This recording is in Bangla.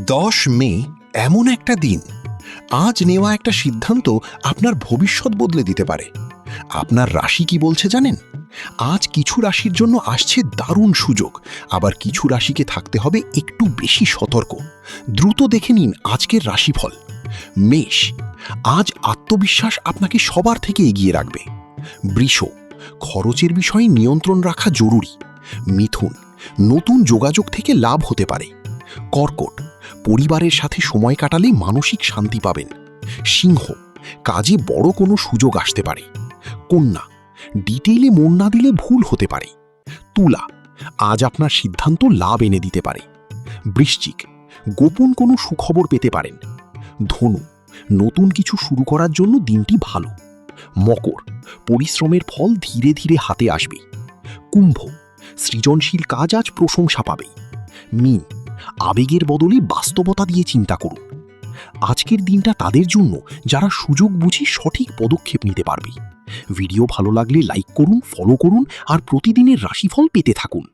10 মে এমন একটা দিন, আজ নেওয়া একটা সিদ্ধান্ত আপনার ভবিষ্যৎ বদলে দিতে পারে। আপনার রাশি কি বলছে জানেন? আজ কিছু রাশির জন্য আসছে দারুণ সুযোগ, আবার কিছু রাশিকে থাকতে হবে একটু বেশি সতর্ক। দ্রুত দেখে নিন আজকের রাশিফল। মেষ, আজ আত্মবিশ্বাস আপনাকে সবার থেকে এগিয়ে রাখবে। বৃষ, খরচের বিষয়ে নিয়ন্ত্রণ রাখা জরুরি। মিথুন, নতুন যোগাযোগ থেকে লাভ হতে পারে। কর্কট, পরিবারের সাথে সময় কাটালে মানসিক শান্তি পাবেন। সিংহ, কাজে বড় কোনো সুযোগ আসতে পারে। কন্যা, ডিটেইলে মন না দিলে ভুল হতে পারে। তুলা, আজ আপনার সিদ্ধান্ত লাভ এনে দিতে পারে। বৃশ্চিক, গোপন কোনো সুখবর পেতে পারেন। ধনু, নতুন কিছু শুরু করার জন্য দিনটি ভালো। মকর, পরিশ্রমের ফল ধীরে ধীরে হাতে আসবে। কুম্ভ, সৃজনশীল কাজ আজ প্রশংসা পাবে। মীন, আবেগের বদলে বাস্তবতা দিয়ে চিন্তা করুন। আজকের দিনটা তাদের জন্য যারা সুযোগ বুঝে সঠিক পদক্ষেপ নিতে পারবে। ভিডিও ভালো লাগলে লাইক করুন, ফলো করুন আর প্রতিদিনের রাশিফল পেতে থাকুন।